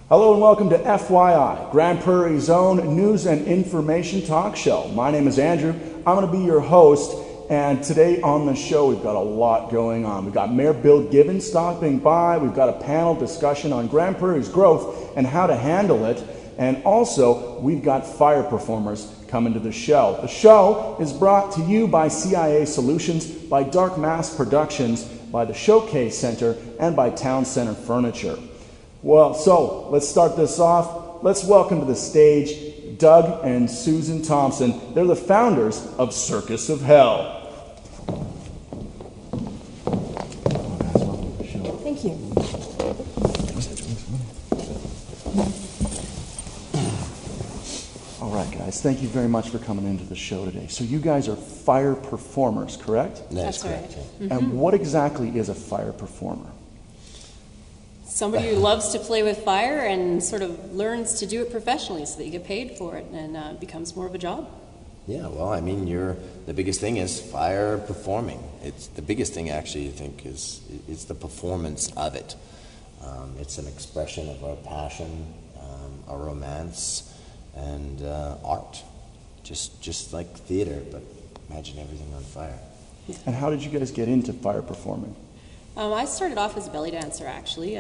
Hello and welcome to FYI, Grand Prairie's own news and information talk show. My name is Andrew. I'm going to be your host, and today on the show we've got a lot going on. We've got Mayor Bill Gibbons stopping by. We've got a panel discussion on Grand Prairie's growth and how to handle it. And also, we've got fire performers coming to the show. The show is brought to you by C.I.A. Solutions, by Dark Mass Productions, by the Showcase Center, and by Town Center Furniture. Well, so let's start this off. Let's welcome to the stage Doug and Susan Thompson. They're the founders of Circus of Hell. Thank you. All right, guys, thank you very much for coming into the show today. So you guys are fire performers, correct? That's correct. Right. Mm-hmm. And what exactly is a fire performer? Somebody who loves to play with fire and sort of learns to do it professionally so that you get paid for it and it becomes more of a job. Yeah, well, I mean, the biggest thing is fire performing. It's the biggest thing, actually, I think, is the performance of it. It's an expression of our passion, our romance, and art. Just like theater, but imagine everything on fire. And how did you guys get into fire performing? I started off as a belly dancer, actually,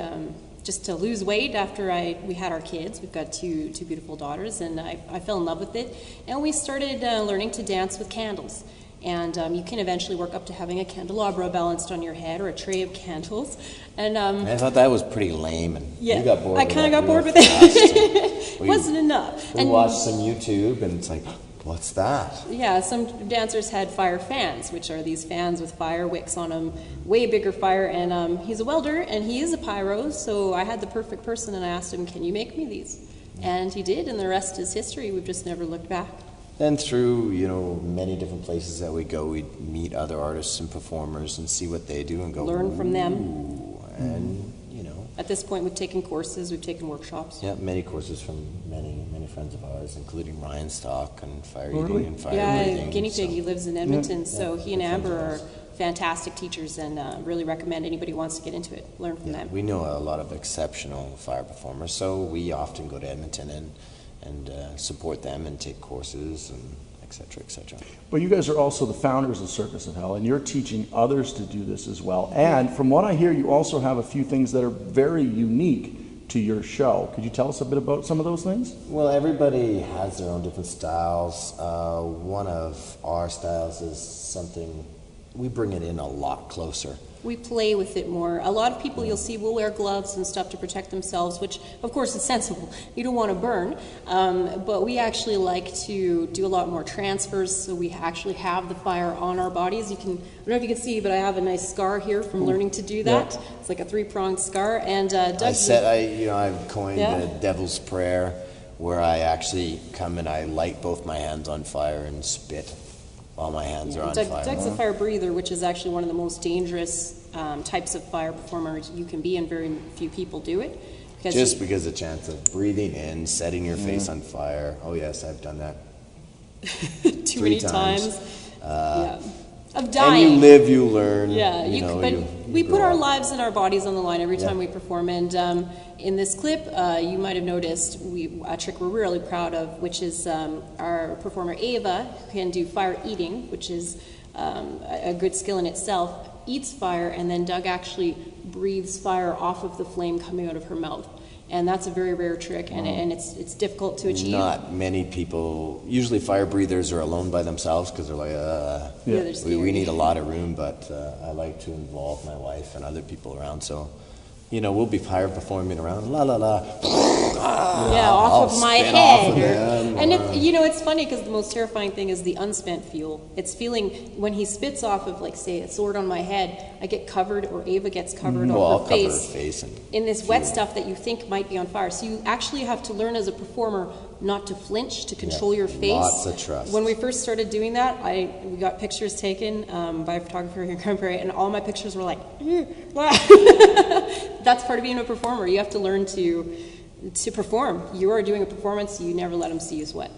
just to lose weight after we had our kids. We've got two beautiful daughters, and I fell in love with it. And we started learning to dance with candles. And you can eventually work up to having a candelabra balanced on your head or a tray of candles. And I thought that was pretty lame, and yeah, you got bored. I kind of got bored with it. It wasn't enough. We watched some YouTube, and it's like, what's that? Yeah, some dancers had fire fans, which are these fans with fire wicks on them, way bigger fire, and he's a welder, and he is a pyro, so I had the perfect person, and I asked him, can you make me these? And he did, and the rest is history. We've just never looked back. Then through, many different places that we go, we meet other artists and performers and see what they do and go, learn from them. And, At this point, we've taken courses, we've taken workshops. Yeah, many courses from many friends of ours, including Ryan Stock and fire eating and fire breathing. Yeah, Guinea Pig, he lives in Edmonton, so he and good friends Amber of are ours. fantastic teachers and really recommend anybody who wants to get into it, learn from them. We know a lot of exceptional fire performers, so we often go to Edmonton and support them and take courses and et cetera, et cetera. But you guys are also the founders of Circus of Hell, and you're teaching others to do this as well. And from what I hear, you also have a few things that are very unique to your show. Could you tell us a bit about some of those things? Well, everybody has their own different styles. One of our styles is something, we bring it in a lot closer. We play with it more. A lot of people you'll see will wear gloves and stuff to protect themselves, which of course is sensible. You don't want to burn. But we actually like to do a lot more transfers, so we actually have the fire on our bodies. I don't know if you can see, but I have a nice scar here from learning to do that. Yeah. It's like a 3-pronged scar. And Doug, I've coined the Devil's Prayer, where I actually come and I light both my hands on fire and spit while my hands are on fire. Doug's a fire breather, which is actually one of the most dangerous types of fire performers you can be, and very few people do it. Because the chance of breathing in, setting your face on fire. Oh yes, I've done that. Too many times. Of dying. And you live, you learn. Yeah, we put our lives and our bodies on the line every time we perform. And in this clip, you might have noticed a trick we're really proud of, which is our performer Ava, who can do fire eating, which is a good skill in itself, eats fire, and then Doug actually breathes fire off of the flame coming out of her mouth. And that's a very rare trick, and it's difficult to achieve. Not many people, usually fire breathers are alone by themselves because they're like, we need a lot of room, but I like to involve my wife and other people around, so we'll be fire performing around, la la la. Yeah, off of my head. And it's funny because the most terrifying thing is the unspent fuel. It's feeling when he spits off of, like, say, a sword on my head, I get covered, or Ava gets covered on her face in this wet stuff that you think might be on fire. So you actually have to learn as a performer not to flinch, to control your face. Lots of trust. When we first started doing that, we got pictures taken by a photographer here in Grand Prairie, and all my pictures were like, that's part of being a performer. You have to learn to perform. You are doing a performance, you never let them see you sweat.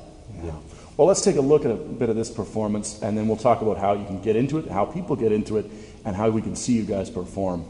Yeah. Well, let's take a look at a bit of this performance, and then we'll talk about how you can get into it, how people get into it, and how we can see you guys perform.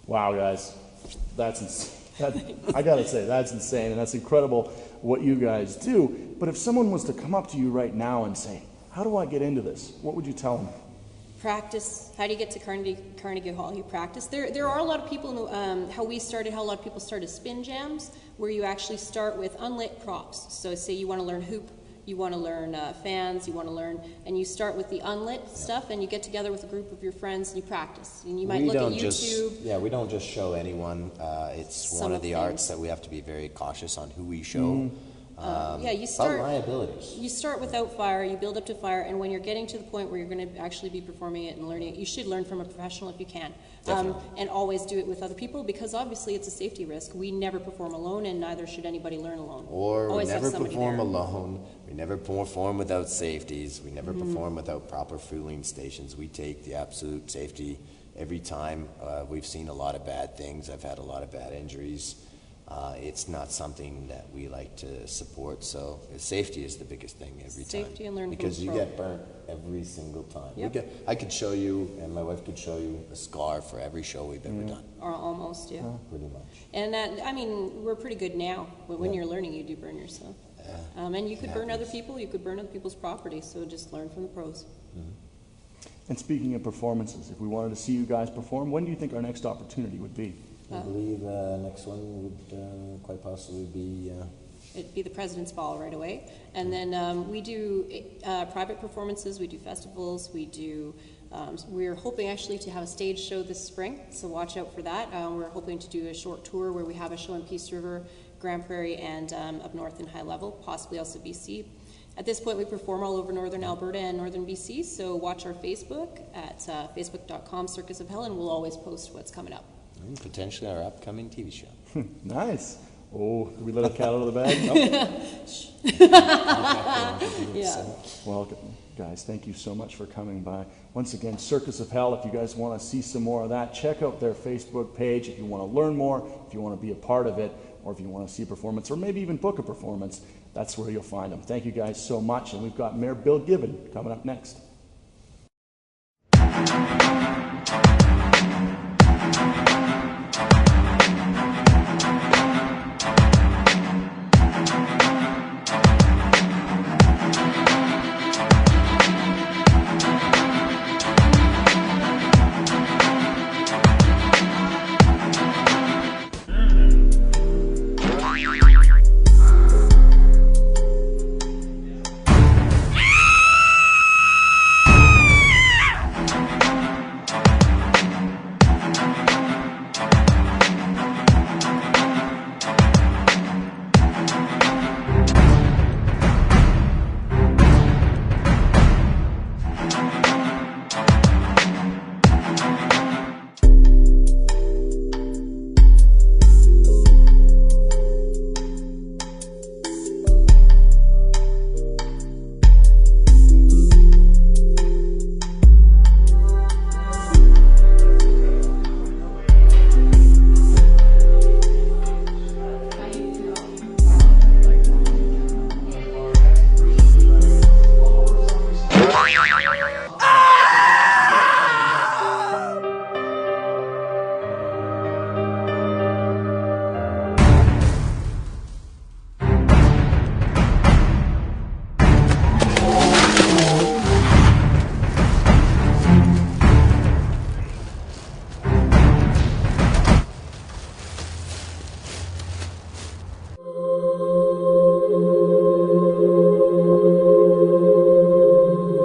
Wow, guys, I gotta say, that's insane, and that's incredible what you guys do. But if someone was to come up to you right now and say, how do I get into this? What would you tell them? Practice. How do you get to Carnegie Hall? You practice. There are a lot of people, how a lot of people started spin jams, where you actually start with unlit props. So say you want to learn hoop, you want to learn fans, you want to learn, and you start with the unlit stuff, and you get together with a group of your friends and you practice. And you might look at YouTube. We don't just show anyone. It's one of the arts that we have to be very cautious on who we show. You start liabilities. You start without fire, you build up to fire, and when you're getting to the point where you're going to actually be performing it and learning it, you should learn from a professional if you can. And always do it with other people, because obviously it's a safety risk. We never perform alone, and neither should anybody learn alone. Or always we never have perform there. alone. We never perform without safeties. We never perform without proper fueling stations. We take the absolute safety every time. We've seen a lot of bad things. I've had a lot of bad injuries. It's not something that we like to support, so safety is the biggest thing every time. Safety and learning because from you pro. get burnt every single time. Yep. I could show you, and my wife could show you a scar for every show we've ever done. Or almost, yeah. Pretty much. And we're pretty good now, but when you're learning, you do burn yourself. And you could burn other people, you could burn other people's property, so just learn from the pros. And speaking of performances, if we wanted to see you guys perform, when do you think our next opportunity would be? I believe next one would quite possibly be... It'd be the President's Ball right away. And then we do private performances, we do festivals, we do... we're hoping actually to have a stage show this spring, so watch out for that. We're hoping to do a short tour where we have a show in Peace River, Grand Prairie, and up north in High Level, possibly also BC. At this point, we perform all over northern Alberta and northern BC, so watch our Facebook at facebook.com/Circus of Hell, and we'll always post what's coming up. And potentially our upcoming TV show. Nice. Oh, did we let a cat out of the bag? Yeah. Well, guys, thank you so much for coming by. Once again, Circus of Hell, if you guys want to see some more of that, check out their Facebook page. If you want to learn more, if you want to be a part of it, or if you want to see a performance, or maybe even book a performance, that's where you'll find them. Thank you guys so much, and we've got Mayor Bill Gibbon coming up next.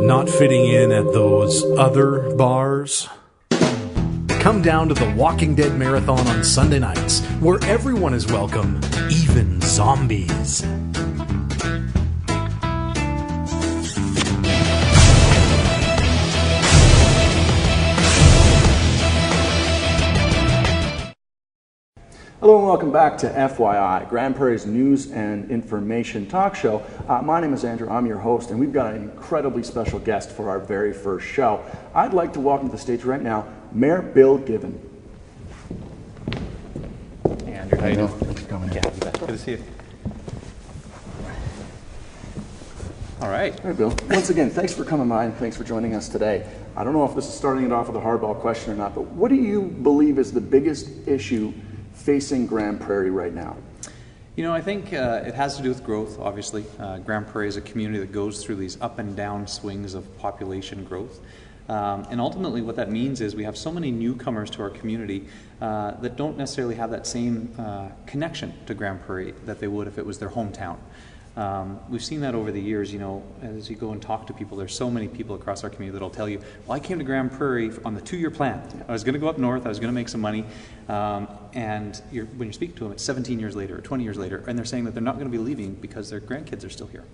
Not fitting in at those other bars? Come down to the Walking Dead Marathon on Sunday nights, where everyone is welcome, even zombies. Hello and welcome back to FYI, Grand Prairie's news and information talk show. My name is Andrew, I'm your host, and we've got an incredibly special guest for our very first show. I'd like to welcome to the stage right now, Mayor Bill Gibbon. Hey Andrew, how you doing? Thanks for coming in. Yeah, you bet. Good to see you. All right. All right, Bill. Once again, thanks for coming by and thanks for joining us today. I don't know if this is starting it off with a hardball question or not, but what do you believe is the biggest issue facing Grand Prairie right now? You know, I think it has to do with growth, obviously. Grand Prairie is a community that goes through these up and down swings of population growth. And ultimately what that means is we have so many newcomers to our community that don't necessarily have that same connection to Grand Prairie that they would if it was their hometown. We've seen that over the years, you know, as you go and talk to people, there's so many people across our community that'll tell you, well, I came to Grand Prairie on the 2-year plan. I was going to go up north, I was going to make some money, and when you speak to them, it's 17 years later or 20 years later, and they're saying that they're not going to be leaving because their grandkids are still here.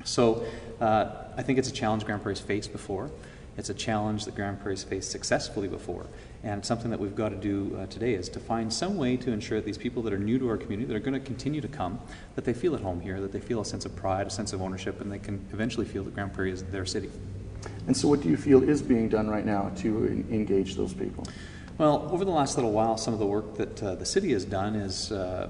So I think it's a challenge Grand Prairie's faced before. It's a challenge that Grand Prairie's faced successfully before. And something that we've got to do today is to find some way to ensure that these people that are new to our community, that are going to continue to come, that they feel at home here, that they feel a sense of pride, a sense of ownership, and they can eventually feel that Grand Prairie is their city. And so what do you feel is being done right now to engage those people? Well, over the last little while, some of the work that the city has done has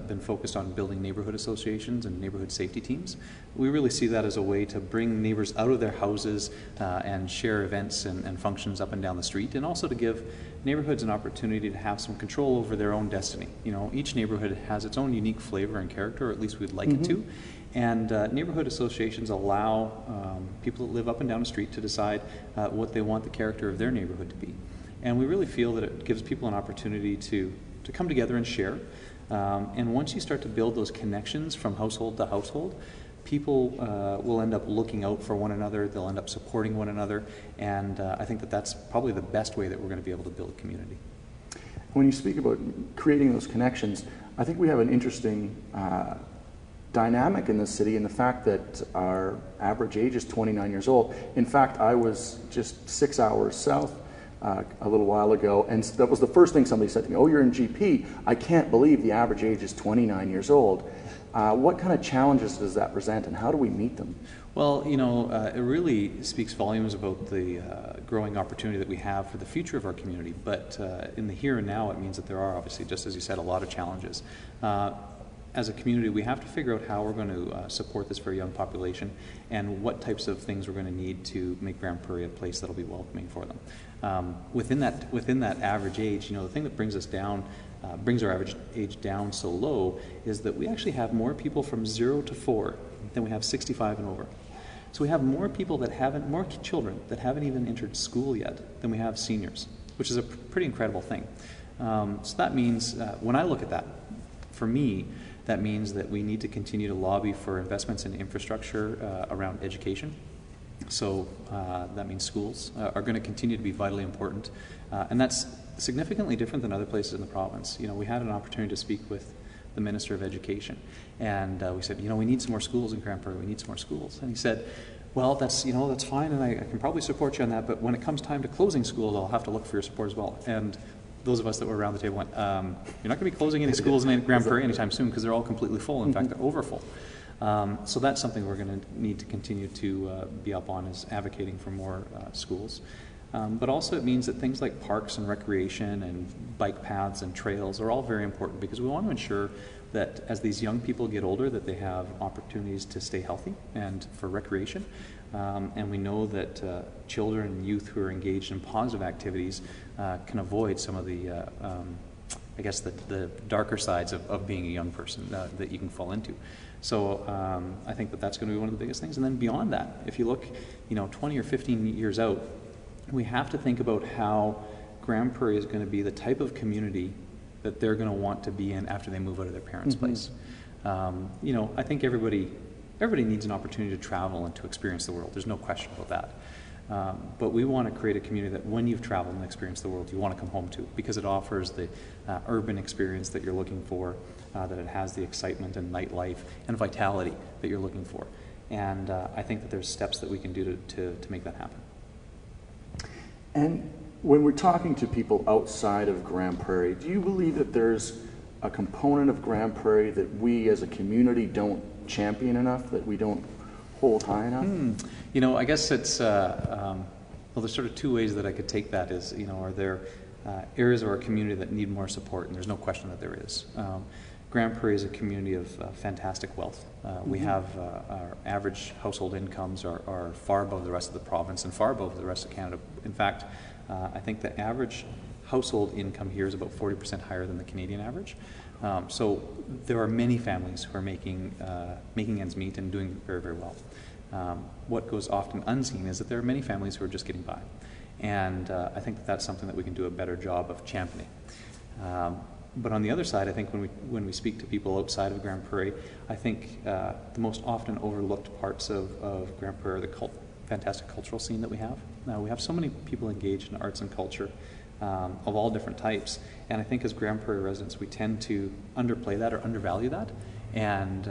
been focused on building neighborhood associations and neighborhood safety teams. We really see that as a way to bring neighbors out of their houses and share events and functions up and down the street, and also to give neighborhoods an opportunity to have some control over their own destiny. You know, each neighborhood has its own unique flavor and character, or at least we'd like it to. And neighborhood associations allow people that live up and down the street to decide what they want the character of their neighborhood to be. And we really feel that it gives people an opportunity to come together and share. And once you start to build those connections from household to household, people will end up looking out for one another, they'll end up supporting one another, and I think that that's probably the best way that we're going to be able to build community. When you speak about creating those connections, I think we have an interesting dynamic in this city in the fact that our average age is 29 years old. In fact, I was just 6 hours south a little while ago, and that was the first thing somebody said to me, oh, you're in GP. I can't believe the average age is 29 years old. What kind of challenges does that present, and how do we meet them? Well, you know, it really speaks volumes about the growing opportunity that we have for the future of our community, but in the here and now, it means that there are obviously, just as you said, a lot of challenges. As a community, we have to figure out how we're going to support this very young population and what types of things we're going to need to make Grand Prairie a place that'll be welcoming for them. Within that average age, you know, the thing that brings us down, brings our average age down so low, is that we actually have more people from 0 to 4 than we have 65 and over. So we have more people that haven't, more children that haven't even entered school yet than we have seniors, which is a pretty incredible thing. So that means, when I look at that, for me, that means that we need to continue to lobby for investments in infrastructure around education. So that means schools are going to continue to be vitally important. And that's significantly different than other places in the province. You know, we had an opportunity to speak with the Minister of Education, and we said, you know, we need some more schools in Grand Prairie, we need some more schools. And he said, well, that's fine, and I can probably support you on that, but when it comes time to closing schools, I'll have to look for your support as well. And those of us that were around the table went, you're not going to be closing any schools in Grand Prairie anytime soon, because they're all completely full. In fact, they're overfull. So that's something we're going to need to continue to be up on, is advocating for more schools. But also it means that things like parks and recreation and bike paths and trails are all very important, because we want to ensure that as these young people get older, that they have opportunities to stay healthy and for recreation. And we know that children and youth who are engaged in positive activities can avoid some of the, I guess, the darker sides of being a young person that you can fall into. So I think that that's going to be one of the biggest things. And then beyond that, if you look, 20 or 15 years out, we have to think about how Grand Prairie is going to be the type of community that they're going to want to be in after they move out of their parents' place. I think everybody needs an opportunity to travel and to experience the world. There's no question about that. But we want to create a community that when you've traveled and experienced the world, you want to come home to, because it offers the urban experience that you're looking for, that it has the excitement and nightlife and vitality that you're looking for. And I think that there's steps that we can do to make that happen. And when we're talking to people outside of Grand Prairie, do you believe that there's a component of Grand Prairie that we as a community don't champion enough, that we don't hold high enough? I guess it's, well, there's sort of two ways that I could take that is, are there areas of our community that need more support? And there's no question that there is. Grand Prairie is a community of fantastic wealth. We have our average household incomes are far above the rest of the province and far above the rest of Canada. In fact, I think the average household income here is about 40% higher than the Canadian average. So there are many families who are making ends meet and doing very, very well. What goes often unseen is that there are many families who are just getting by. And I think that that's something that we can do a better job of championing. But on the other side, I think when we speak to people outside of Grand Prairie, I think the most often overlooked parts of Grand Prairie are the fantastic cultural scene that we have. Now, we have so many people engaged in arts and culture of all different types, and I think as Grand Prairie residents, we tend to underplay that or undervalue that, and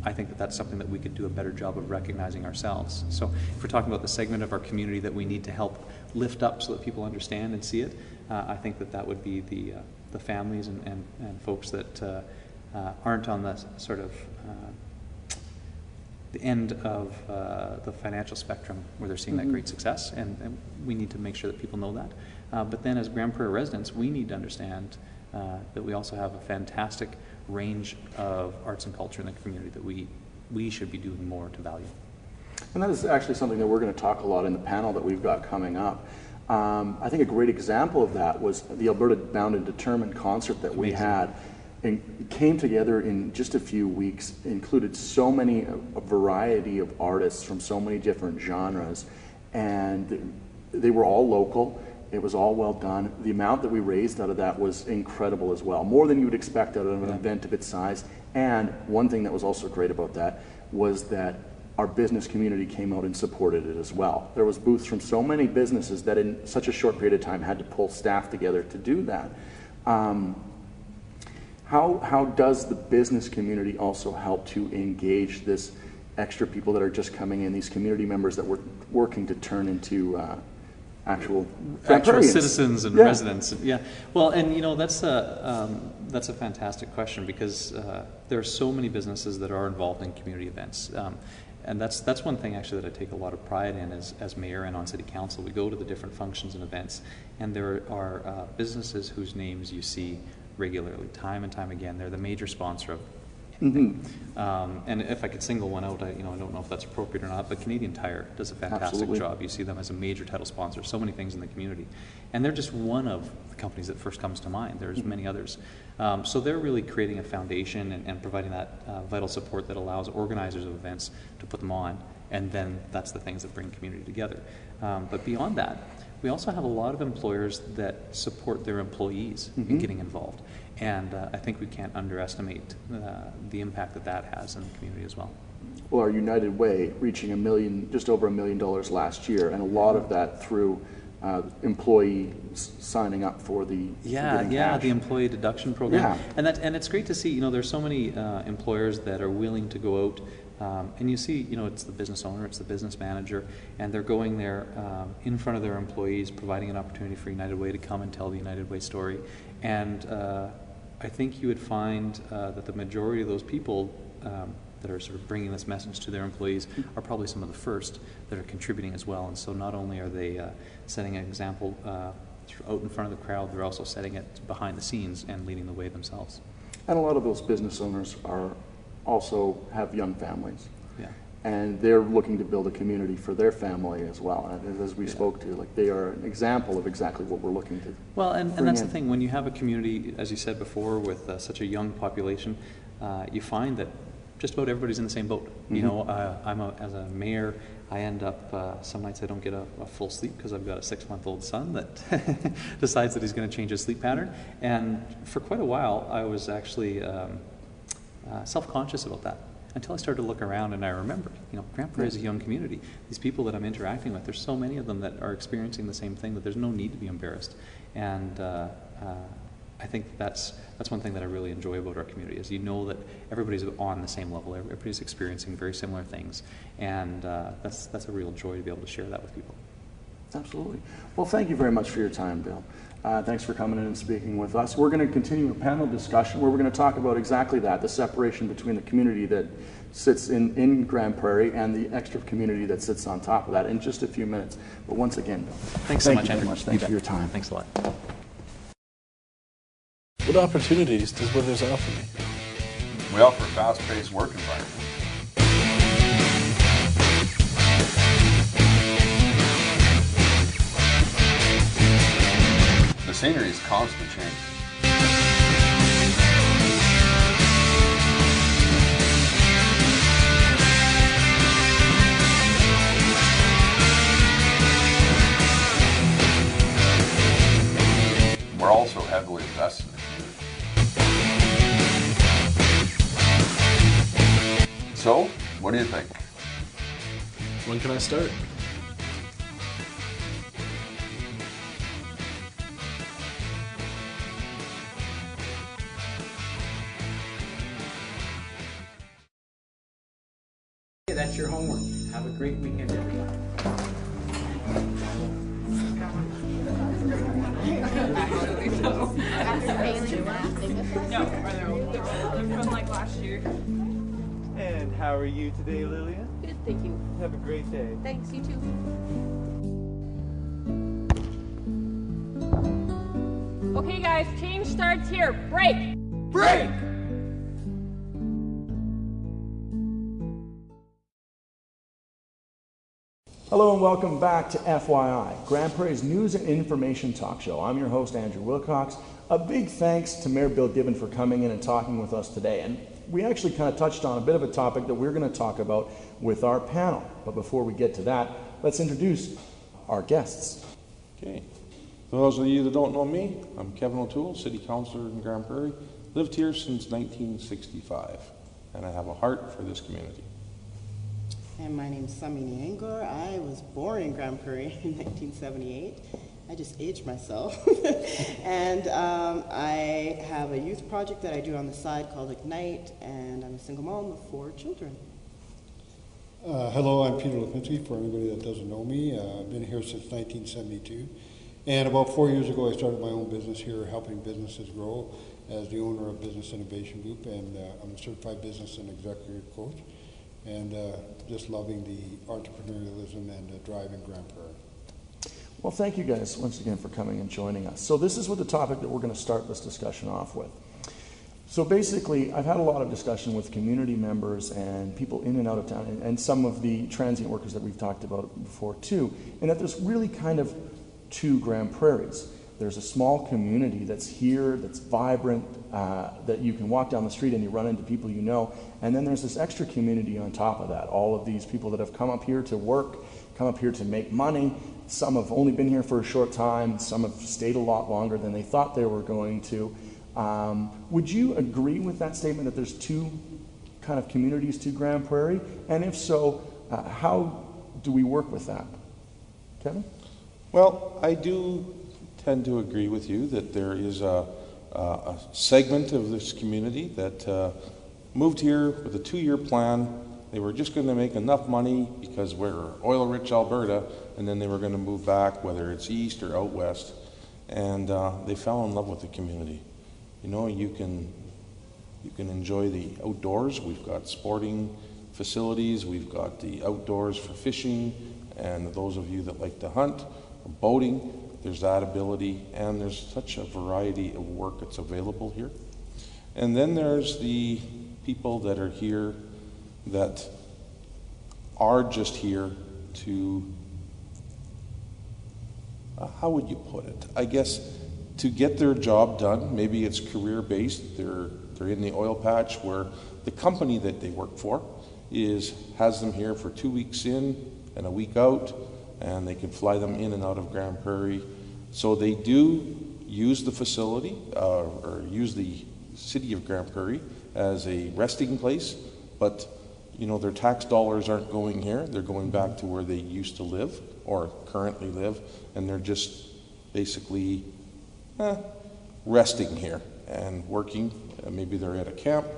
I think that that's something that we could do a better job of recognizing ourselves. So if we're talking about the segment of our community that we need to help lift up so that people understand and see it, I think that that would be the families and folks that aren't on the sort of the end of the financial spectrum where they're seeing that great success, and we need to make sure that people know that. But then as Grand Prairie residents, we need to understand that we also have a fantastic range of arts and culture in the community that we should be doing more to value. And that is actually something that we're going to talk a lot in the panel that we've got coming up. I think a great example of that was the Alberta Bound and Determined concert that we had. And it came together in just a few weeks, included so many, a variety of artists from so many different genres, and they were all local. It was all well done. The amount that we raised out of that was incredible as well, more than you would expect out of an event of its size. And one thing that was also great about that was that our business community came out and supported it as well. There was booths from so many businesses that in such a short period of time had to pull staff together to do that. How does the business community also help to engage this extra people that are just coming in, these community members that we're working to turn into actual citizens and residents? Yeah. Well, and that's a fantastic question, because there are so many businesses that are involved in community events. And that's one thing actually that I take a lot of pride in as mayor and on city council. We go to the different functions and events, and there are businesses whose names you see regularly, time and time again. They're the major sponsor of anything. And if I could single one out, I don't know if that's appropriate or not, but Canadian Tire does a fantastic job. You see them as a major title sponsor of so many things in the community. And they're just one of the companies that first comes to mind. There's many others. So they're really creating a foundation and providing that vital support that allows organizers of events to put them on, and then that's the things that bring community together. But beyond that, we also have a lot of employers that support their employees in getting involved. And I think we can't underestimate the impact that that has in the community as well. Well, our United Way reaching just over $1 million last year, and a lot of that through employees signing up for the the employee deduction program. Yeah. And it's great to see. There's so many employers that are willing to go out. And you see, it's the business owner, it's the business manager, and they're going there in front of their employees, providing an opportunity for United Way to come and tell the United Way story. And I think you would find that the majority of those people that are sort of bringing this message to their employees are probably some of the first that are contributing as well. And so not only are they setting an example out in front of the crowd, they're also setting it behind the scenes and leading the way themselves. And a lot of those business owners also have young families. Yeah. And they're looking to build a community for their family as well. And as we spoke to, like, they are an example of exactly what we're looking to. Well, and that's the thing. When you have a community, as you said before, with such a young population, you find that just about everybody's in the same boat. As a mayor, I end up, some nights I don't get a full sleep because I've got a 6-month-old son that decides that he's going to change his sleep pattern. And for quite a while, I was actually self-conscious about that, until I started to look around and I remembered, Grand Prairie is a young community. These people that I'm interacting with, there's so many of them that are experiencing the same thing that there's no need to be embarrassed. And I think that's one thing that I really enjoy about our community, is that everybody's on the same level, everybody's experiencing very similar things, and that's a real joy to be able to share that with people. Absolutely. Well, thank you very much for your time, Bill. Thanks for coming in and speaking with us. We're going to continue a panel discussion where we're going to talk about exactly that, the separation between the community that sits in Grand Prairie and the extra community that sits on top of that in just a few minutes. But once again, Bill, thanks so much, Andrew. Thanks for your time. Thanks a lot. What opportunities does Withers offer me? We offer a fast-paced work environment. The scenery is constantly changing. We're also heavily invested in the community. So, what do you think? When can I start? That's your homework. Have a great weekend, everyone. No, they're from like last year. And how are you today, Lillian? Good, thank you. Have a great day. Thanks, you too. Okay, guys, change starts here. Break! Break! Hello and welcome back to FYI, Grand Prairie's news and information talk show. I'm your host, Andrew Wilcox. A big thanks to Mayor Bill Gibbon for coming in and talking with us today. And we actually kind of touched on a bit of a topic that we're going to talk about with our panel. But before we get to that, let's introduce our guests. Okay. For those of you that don't know me, I'm Kevin O'Toole, City Councillor in Grand Prairie. Lived here since 1965, and I have a heart for this community. And my name's Samini Angor. I was born in Grand Prairie in 1978. I just aged myself. And I have a youth project that I do on the side called Ignite, and I'm a single mom of 4 children. Hello, I'm Peter Lipinski, for anybody that doesn't know me. I've been here since 1972. And about 4 years ago, I started my own business here, helping businesses grow as the owner of Business Innovation Group, and I'm a certified business and executive coach. And just loving the entrepreneurialism and the drive in Grand Prairie. Well, thank you guys once again for coming and joining us. So this is with the topic that we're going to start this discussion off with. So basically, I've had a lot of discussion with community members and people in and out of town, and some of the transient workers that we've talked about before too, and that there's really kind of 2 Grand Prairies. There's a small community that's here, that's vibrant, that you can walk down the street and you run into people you know. And then there's this extra community on top of that. All of these people that have come up here to work, come up here to make money. Some have only been here for a short time. Some have stayed a lot longer than they thought they were going to. Would you agree with that statement that there's 2 kind of communities to Grand Prairie? And if so, how do we work with that? Kevin? Well, I do tend to agree with you that there is a segment of this community that moved here with a 2-year plan. They were just going to make enough money because we're oil-rich Alberta, and then they were going to move back, whether it's east or out west, and they fell in love with the community. You know, you can enjoy the outdoors. We've got sporting facilities. We've got the outdoors for fishing, and those of you that like to hunt or boating, there's that ability, and there's such a variety of work that's available here. And then there's the people that are here that are just here to, how would you put it? I guess to get their job done. Maybe it's career-based. They're in the oil patch where the company that they work for has them here for 2 weeks in and a week out, and they can fly them in and out of Grand Prairie. So they do use the facility or use the city of Grand Prairie as a resting place, but you know, their tax dollars aren't going here. They're going back to where they used to live or currently live, and they're just basically resting here and working. Maybe they're at a camp,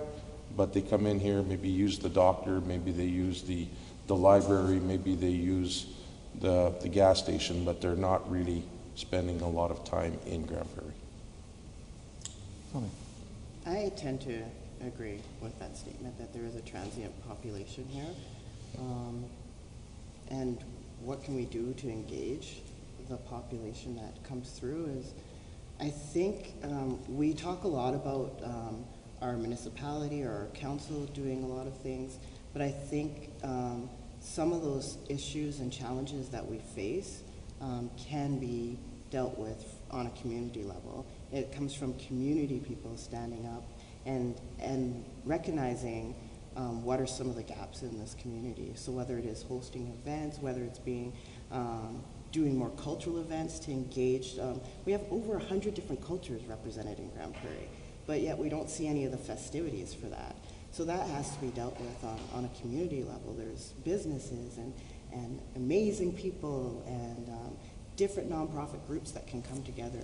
but they come in here, maybe use the doctor, maybe they use the library, maybe they use the gas station, but they're not really spending a lot of time in Grand Prairie. I tend to agree with that statement that there is a transient population here. And what can we do to engage the population that comes through is, I think we talk a lot about our municipality or our council doing a lot of things, but I think some of those issues and challenges that we face can be dealt with on a community level. It comes from community people standing up and recognizing what are some of the gaps in this community. So whether it is hosting events, whether it's being doing more cultural events to engage. We have over 100 different cultures represented in Grand Prairie, but yet we don't see any of the festivities for that. So that has to be dealt with on a community level. There's businesses and amazing people and different nonprofit groups that can come together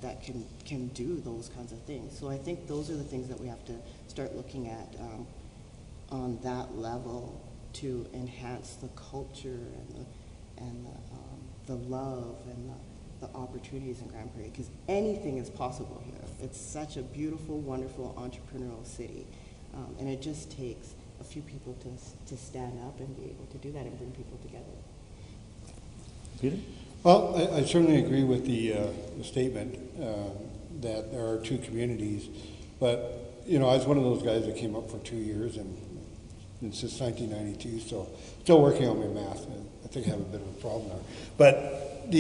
that can do those kinds of things. So I think those are the things that we have to start looking at on that level to enhance the culture and the love and the opportunities in Grand Prairie, because anything is possible here. It's such a beautiful, wonderful, entrepreneurial city, and it just takes a few people to stand up and be able to do that and bring people together. Peter? Well, I certainly agree with the statement that there are two communities, but you know, I was one of those guys that came up for 2 years and since 1992, so still working on my math. I think I have a bit of a problem there. But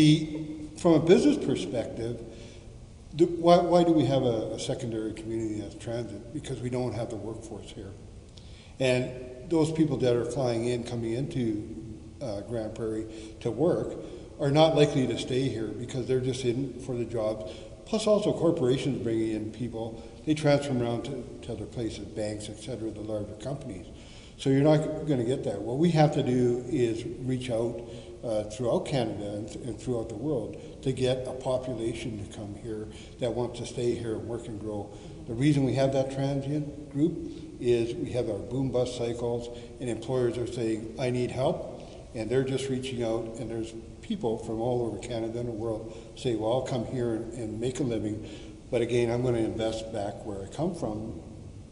from a business perspective, why do we have a secondary community as transit? Because we don't have the workforce here. And those people that are flying in, coming into Grand Prairie to work are not likely to stay here because they're just in for the jobs. Plus also corporations bringing in people, they transfer them around to other places, banks, et cetera, the larger companies. So you're not going to get that. What we have to do is reach out throughout Canada and throughout the world to get a population to come here that wants to stay here and work and grow. The reason we have that transient group is we have our boom bus cycles, and employers are saying, I need help, and they're just reaching out, and there's people from all over Canada and the world say, well, I'll come here and make a living, but again, I'm going to invest back where I come from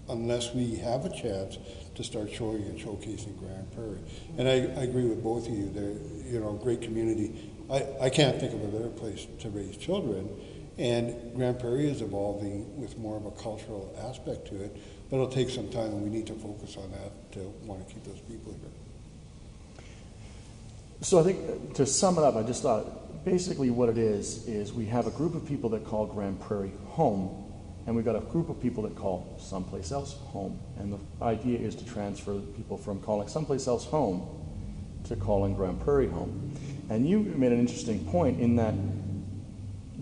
unless we have a chance to start showing and showcasing Grand Prairie. And I agree with both of you. They're, you know, great community. I can't think of a better place to raise children, and Grand Prairie is evolving with more of a cultural aspect to it, but it'll take some time, and we need to focus on that to want to keep those people here. So I think to sum it up, I just thought basically what it is we have a group of people that call Grand Prairie home, and we've got a group of people that call someplace else home. And the idea is to transfer people from calling someplace else home to calling Grand Prairie home. And you made an interesting point in that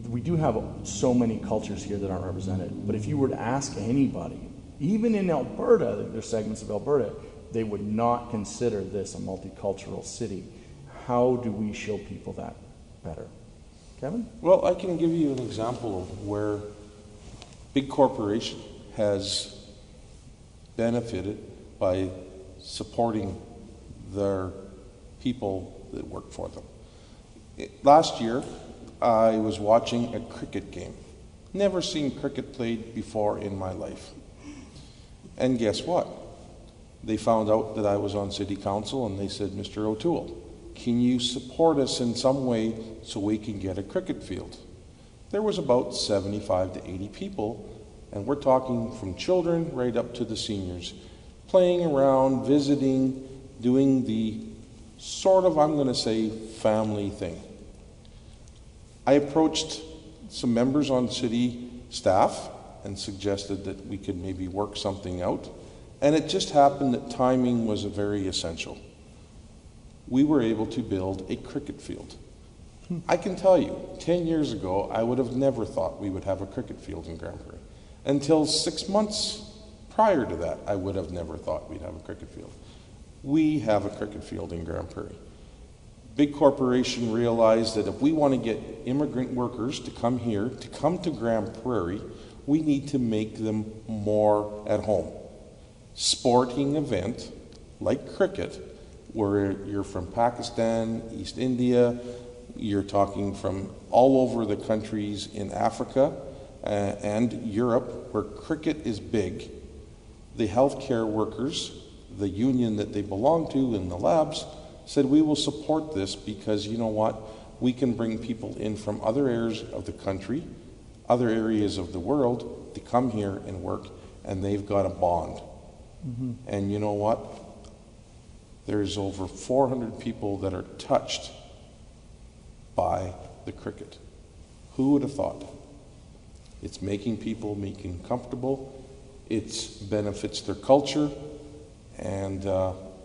we do have so many cultures here that aren't represented. But if you were to ask anybody, even in Alberta, there's segments of Alberta, they would not consider this a multicultural city. How do we show people that better? Kevin? Well, I can give you an example of where big corporation has benefited by supporting their people that work for them. Last year, I was watching a cricket game. Never seen cricket played before in my life. And guess what? They found out that I was on city council and they said, Mr. O'Toole, can you support us in some way so we can get a cricket field? There was about 75 to 80 people, and we're talking from children right up to the seniors, playing around, visiting, doing the sort of, I'm going to say, family thing. I approached some members on city staff and suggested that we could maybe work something out, and it just happened that timing was very essential. We were able to build a cricket field. I can tell you, 10 years ago, I would have never thought we would have a cricket field in Grand Prairie. Until 6 months prior to that, I would have never thought we'd have a cricket field. We have a cricket field in Grand Prairie. Big corporation realized that if we want to get immigrant workers to come here, to come to Grand Prairie, we need to make them more at home. Sporting event, like cricket, where you're from Pakistan, East India, you're talking from all over the countries in Africa and Europe, where cricket is big. The healthcare workers, the union that they belong to in the labs, said we will support this because, you know what, we can bring people in from other areas of the country, other areas of the world to come here and work, and they've got a bond. And you know what? There's over 400 people that are touched by the cricket. Who would have thought? It's making comfortable. It benefits their culture, and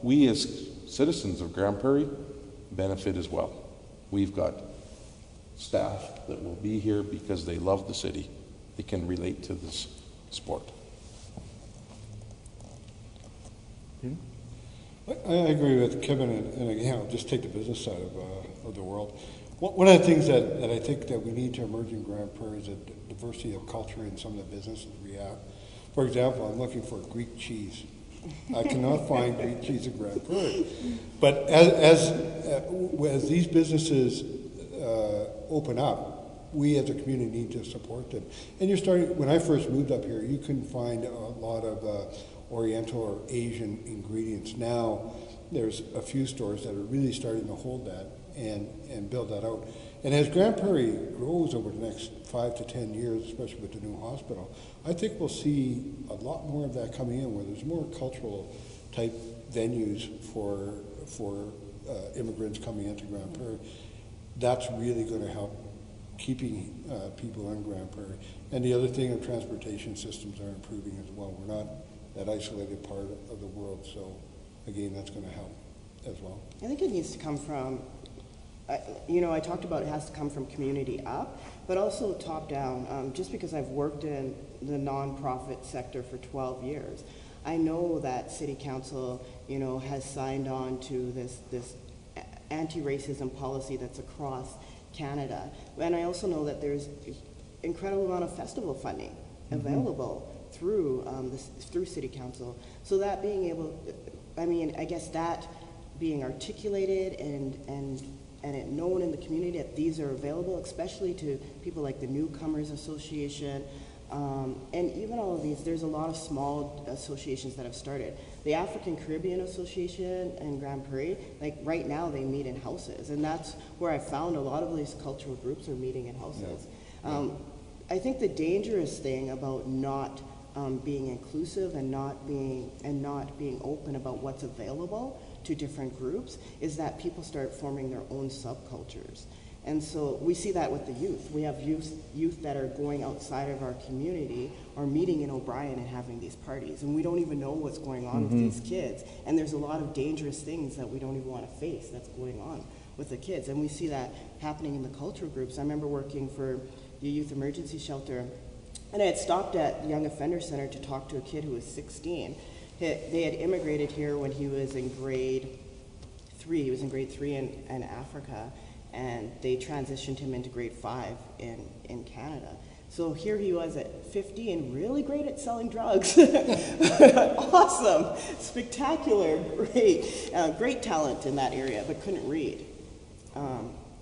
we as citizens of Grand Prairie benefit as well. We've got staff that will be here because they love the city. They can relate to this sport. I agree with Kevin, and again, I'll just take the business side of the world. One of the things that I think that we need to emerge in Grand Prairie is a diversity of culture in some of the businesses we have. For example, I'm looking for Greek cheese. I cannot find Greek cheese in Grand Prairie. But as these businesses open up, we as a community need to support them. And when I first moved up here, you couldn't find a lot of Oriental or Asian ingredients. Now there's a few stores that are really starting to hold that and build that out. And as Grand Prairie grows over the next 5 to 10 years, especially with the new hospital, I think we'll see a lot more of that coming in, where there's more cultural type venues for immigrants coming into Grand Prairie. That's really going to help keeping people in Grand Prairie. And the other thing, our transportation systems are improving as well. We're not that isolated part of the world, so again, that's going to help as well. I think it needs to come from, I talked about it has to come from community up, but also top down. Just because I've worked in the nonprofit sector for 12 years, I know that City Council, has signed on to this anti-racism policy that's across Canada. And I also know that there's incredible amount of festival funding available through City Council. So that being able, I guess that being articulated and it known in the community that these are available, especially to people like the Newcomers Association, and even all of these, there's a lot of small associations that have started. The African Caribbean Association in Grand Prairie, like right now they meet in houses, and that's where I found a lot of these cultural groups are meeting in houses. Yeah. I think the dangerous thing about not being inclusive and not being open about what's available to different groups is that people start forming their own subcultures. And so we see that with the youth. We have youth that are going outside of our community or meeting in O'Brien and having these parties. And we don't even know what's going on with these kids. And there's a lot of dangerous things that we don't even want to face that's going on with the kids. And we see that happening in the cultural groups. I remember working for the Youth Emergency Shelter, and I had stopped at the Young Offender Center to talk to a kid who was 16. They had immigrated here when he was in grade 3. He was in grade 3 in Africa. And they transitioned him into grade 5 in Canada. So here he was at 15, really great at selling drugs. Awesome, spectacular, great talent in that area, but couldn't read.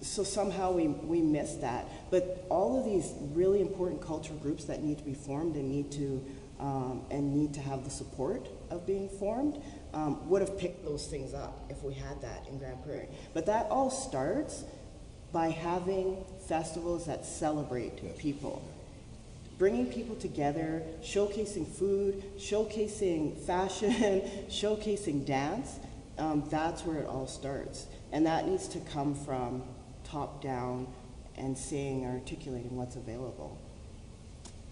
So somehow we missed that. But all of these really important cultural groups that need to be formed and need to have the support of being formed would have picked those things up if we had that in Grand Prairie. But that all starts by having festivals that celebrate people. Bringing people together, showcasing food, showcasing fashion, showcasing dance, that's where it all starts. And that needs to come from top down and saying, articulating what's available.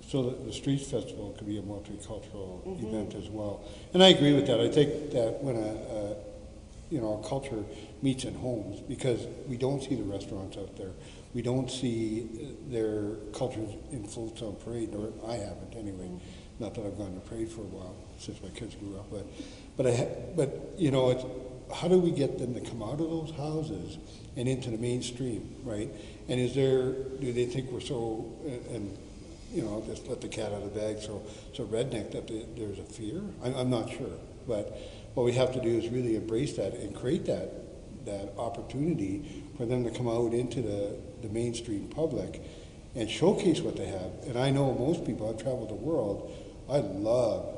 So the Streets Festival could be a multicultural event as well. And I agree with that. I think that when a culture meets in homes, because we don't see the restaurants out there. We don't see their culture's influence on parade, or I haven't anyway. Not that I've gone to parade for a while since my kids grew up, but it's how do we get them to come out of those houses and into the mainstream, right? And do they think we're so just let the cat out of the bag, so redneck that there's a fear? I'm not sure, but what we have to do is really embrace that and create that opportunity for them to come out into the mainstream public and showcase what they have. And I know most people, I've traveled the world, I love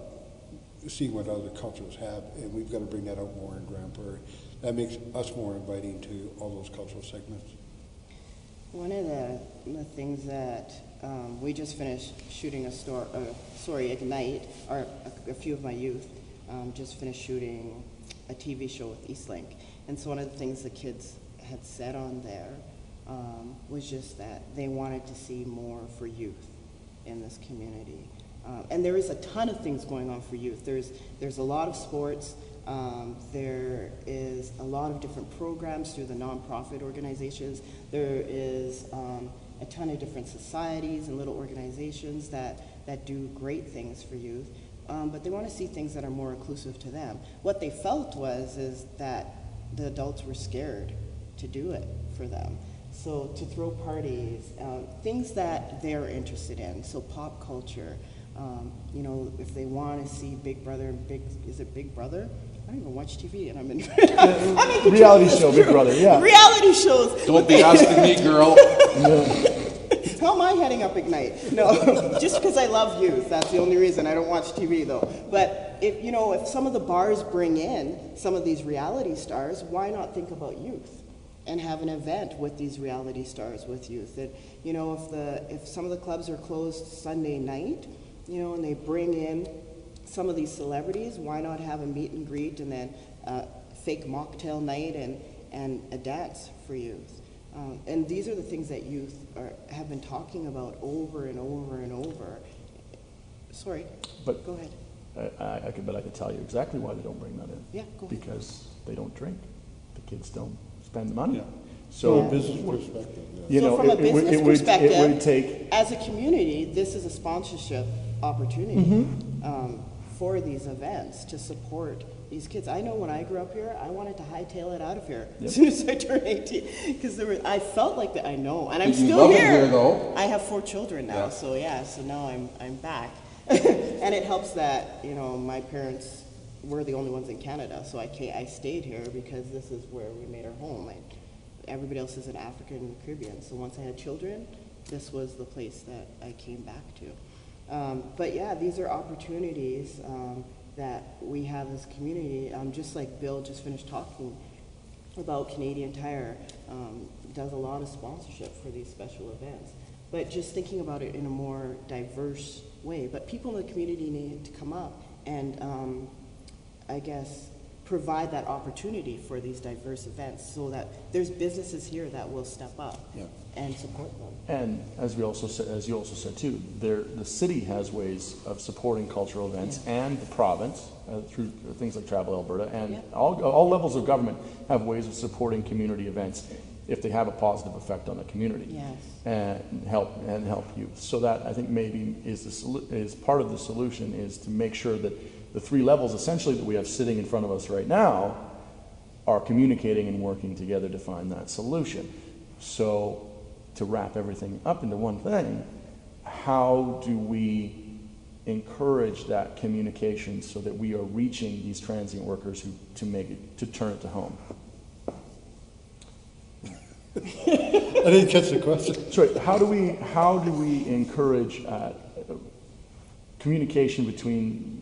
seeing what other cultures have, and we've got to bring that out more in Grand Prairie. That makes us more inviting to all those cultural segments. One of the things that we just finished shooting Ignite, or a few of my youth just finished shooting a TV show with Eastlink. And so one of the things the kids had said on there was just that they wanted to see more for youth in this community. And there is a ton of things going on for youth. There's a lot of sports. There is a lot of different programs through the nonprofit organizations. There is a ton of different societies and little organizations that do great things for youth. But they want to see things that are more inclusive to them. What they felt is that the adults were scared to do it for them. So to throw parties, things that they're interested in, so pop culture. You know, if they want to see Big Brother, is it Big Brother? I don't even watch TV, and I'm in reality show, Big Brother, yeah. Reality shows. Don't be asking me, girl. How am I heading up Ignite? No, just because I love youth. That's the only reason. I don't watch TV though. But if some of the bars bring in some of these reality stars, why not think about youth and have an event with these reality stars with youth? That if some of the clubs are closed Sunday night, and they bring in some of these celebrities, why not have a meet and greet and then fake mocktail night and a dance for youth? And these are the things that youth have been talking about over and over and over. Sorry, but go ahead. I could tell you exactly why they don't bring that in. Yeah, go ahead. Because they don't drink. The kids don't spend the money. Yeah. So, from a business perspective, from a business perspective, it would take, as a community, this is a sponsorship opportunity for these events to support these kids. I know when I grew up here, I wanted to hightail it out of here as soon as I turned 18, because I felt like that. I know, and I'm still here. Though. I have 4 children now, so now I'm back, and it helps that my parents were the only ones in Canada, so I stayed here because this is where we made our home. Everybody else is in Africa and the Caribbean, so once I had children, this was the place that I came back to. But yeah, these are opportunities that we have as a community. Just like Bill just finished talking about, Canadian Tire does a lot of sponsorship for these special events. But just thinking about it in a more diverse way. But people in the community need to come up and, I guess, provide that opportunity for these diverse events so that there's businesses here that will step up and support them. And as you also said too, the city has ways of supporting cultural events, and the province through things like Travel Alberta, and all levels of government have ways of supporting community events if they have a positive effect on the community and help youth. So that, I think, maybe is part of the solution, is to make sure that the 3 levels essentially that we have sitting in front of us right now are communicating and working together to find that solution. So to wrap everything up into one thing, how do we encourage that communication so that we are reaching these transient workers to turn it to home? I didn't catch the question. Sorry, how do we encourage communication between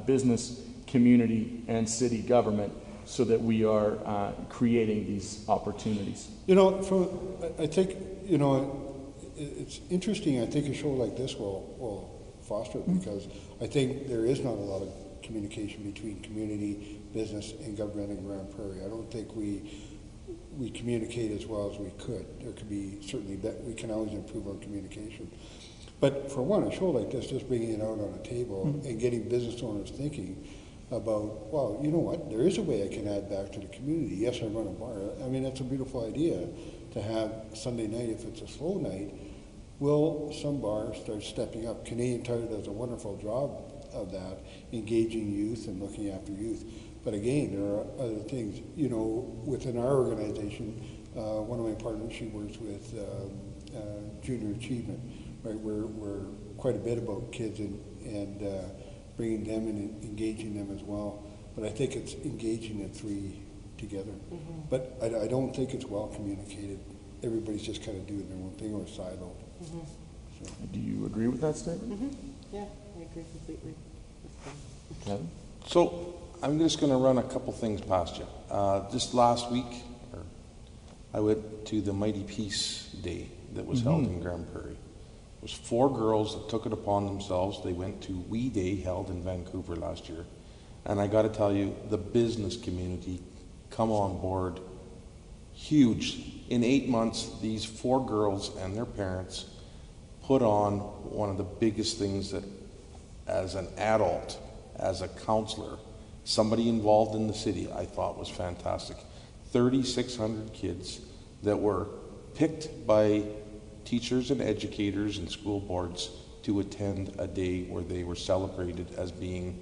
business, community, and city government so that we are creating these opportunities? I think, it's interesting. I think a show like this will foster it, because I think there is not a lot of communication between community, business, and government in Grand Prairie. I don't think we communicate as well as we could. There could be certainly that we can always improve our communication. But for one, a show like this, just bringing it out on a table and getting business owners thinking about, well, you know what, there is a way I can add back to the community. Yes, I run a bar. I mean, that's a beautiful idea to have Sunday night, if it's a slow night. Will some bars start stepping up? Canadian Tire does a wonderful job of that, engaging youth and looking after youth. But again, there are other things. Within our organization, one of my partners, she works with Junior Achievement. Right, we're quite a bit about kids and bringing them and engaging them as well. But I think it's engaging the 3 together. But I don't think it's well communicated. Everybody's just kind of doing their own thing or siloed. So. Do you agree with that statement? Yeah, I agree completely. Kevin? So I'm just going to run a couple things past you. Just last week, I went to the Mighty Peace Day that was held in Grand Prairie. It was 4 girls that took it upon themselves. They went to We Day held in Vancouver last year. And I got to tell you, the business community come on board huge. In 8 months, these 4 girls and their parents put on one of the biggest things that, as an adult, as a counselor, somebody involved in the city, I thought was fantastic. 3,600 kids that were picked by teachers and educators and school boards to attend a day where they were celebrated as being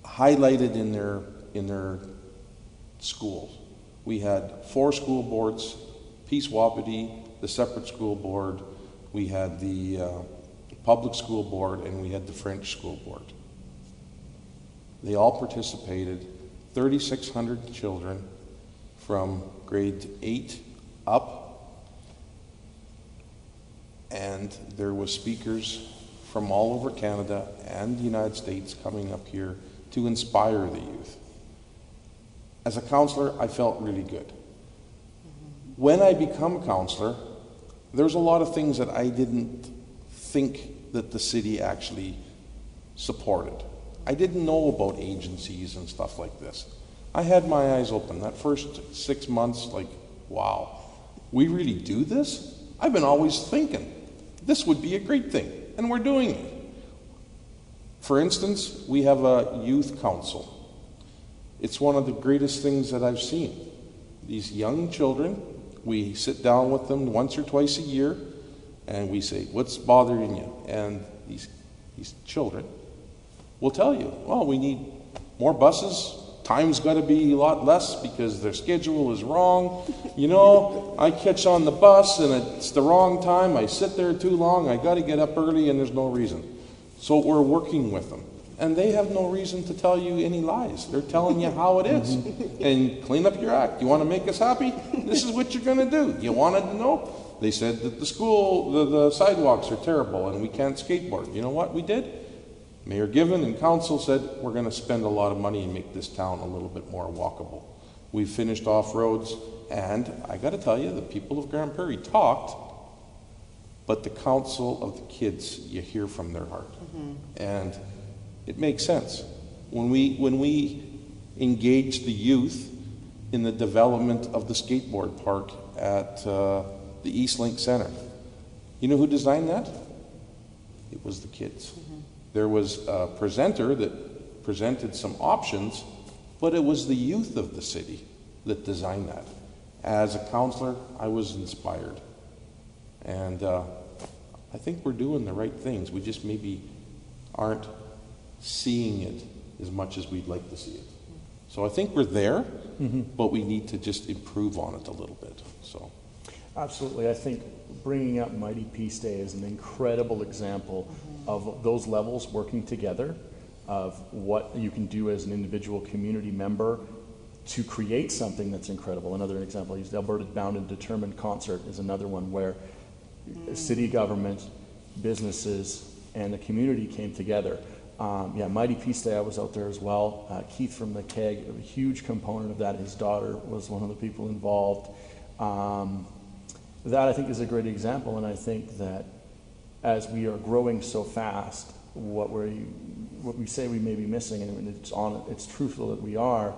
highlighted in their schools. We had 4 school boards, Peace Wapiti, the separate school board, we had the public school board, and we had the French school board. They all participated, 3,600 children from grade 8 up, and there was speakers from all over Canada and the United States coming up here to inspire the youth. As a counselor, I felt really good. When I become a counselor, there's a lot of things that I didn't think that the city actually supported. I didn't know about agencies and stuff like this. I had my eyes open. That first 6 months, like, wow, we really do this? I've been always thinking this would be a great thing, and we're doing it. For instance, we have a youth council. It's one of the greatest things that I've seen. These young children, we sit down with them once or twice a year, and we say, what's bothering you? And these children will tell you, well, we need more buses. Time's got to be a lot less because their schedule is wrong. You know, I catch on the bus and it's the wrong time. I sit there too long. I got to get up early and there's no reason. So we're working with them. And they have no reason to tell you any lies. They're telling you how it is. And clean up your act. You want to make us happy? This is what you're going to do. You wanted to know? They said that the sidewalks are terrible and we can't skateboard. You know what we did? Mayor Given and council said, we're going to spend a lot of money and make this town a little bit more walkable. We've finished off roads, and I got to tell you, the people of Grand Prairie talked, but the council of the kids, you hear from their heart. And it makes sense. When we engage the youth in the development of the skateboard park at the East Link Center, you know who designed that? It was the kids. There was a presenter that presented some options, but it was the youth of the city that designed that. As a counselor, I was inspired. And I think we're doing the right things. We just maybe aren't seeing it as much as we'd like to see it. So I think we're there, but we need to just improve on it a little bit. So, absolutely. I think bringing up Mighty Peace Day is an incredible example of those levels working together, of what you can do as an individual community member to create something that's incredible. Another example, I used Alberta Bound and Determined concert is another one where city government, businesses, and the community came together. Mighty Peace Day, I was out there as well. Keith from the KEG, a huge component of that. His daughter was one of the people involved. That I think is a great example, and I think that as we are growing so fast, what we say we may be missing, and it's truthful that we are,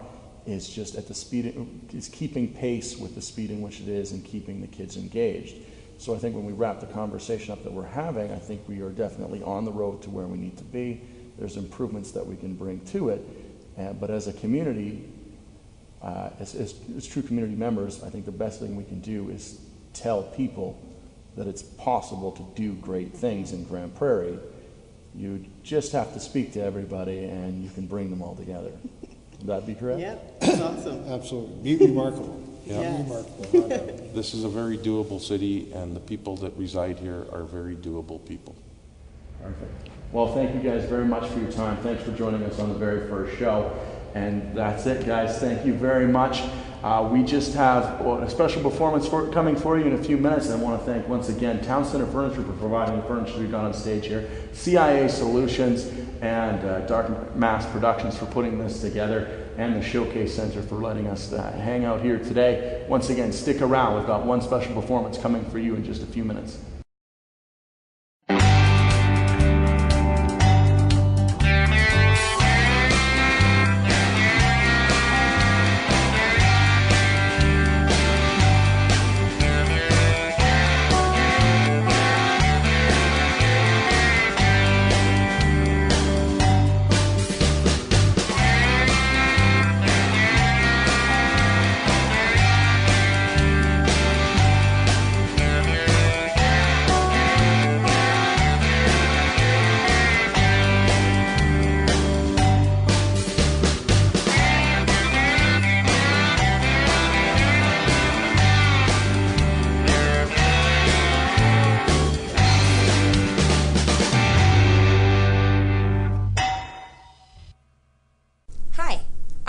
is just at the speed, is keeping pace with the speed in which it is and keeping the kids engaged. So I think when we wrap the conversation up that we're having, I think we are definitely on the road to where we need to be. There's improvements that we can bring to it, but as a community, as true community members, I think the best thing we can do is tell people that it's possible to do great things in Grand Prairie. You just have to speak to everybody and you can bring them all together. Would that be correct? Yep, that's awesome. Absolutely. Be remarkable. Yeah. Yes. Remarkable. This is a very doable city, and the people that reside here are very doable people. Perfect. Well, thank you guys very much for your time. Thanks for joining us on the very first show. And that's it, guys. Thank you very much. We just have a special performance coming for you in a few minutes, and I want to thank once again Town Center Furniture for providing the furniture we've got on stage here, C.I.A. Solutions, and Dark Mass Productions for putting this together, and the Showcase Center for letting us hang out here today. Once again, stick around. We've got one special performance coming for you in just a few minutes.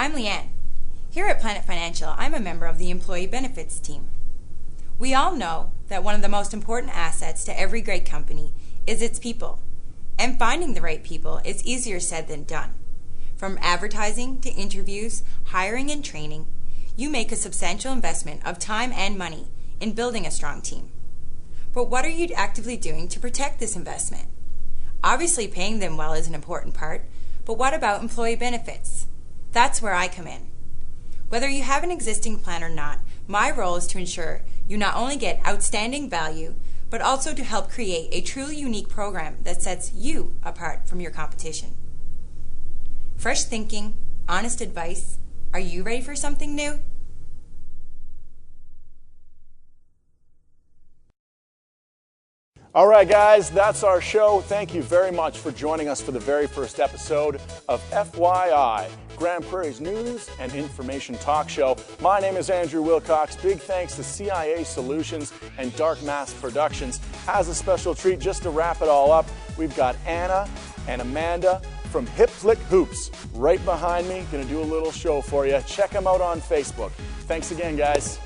I'm Leanne. Here at Planet Financial, I'm a member of the Employee Benefits team. We all know that one of the most important assets to every great company is its people. And finding the right people is easier said than done. From advertising to interviews, hiring and training, you make a substantial investment of time and money in building a strong team. But what are you actively doing to protect this investment? Obviously, paying them well is an important part, but what about employee benefits? That's where I come in. Whether you have an existing plan or not, my role is to ensure you not only get outstanding value, but also to help create a truly unique program that sets you apart from your competition. Fresh thinking, honest advice. Are you ready for something new? All right, guys, that's our show. Thank you very much for joining us for the very first episode of FYI, Grand Prairie's news and information talk show. My name is Andrew Wilcox. Big thanks to C.I.A. Solutions and Dark Mass Productions. As a special treat, just to wrap it all up, we've got Anna and Amanda from Hip Flick Hoops right behind me. Going to do a little show for you. Check them out on Facebook. Thanks again, guys.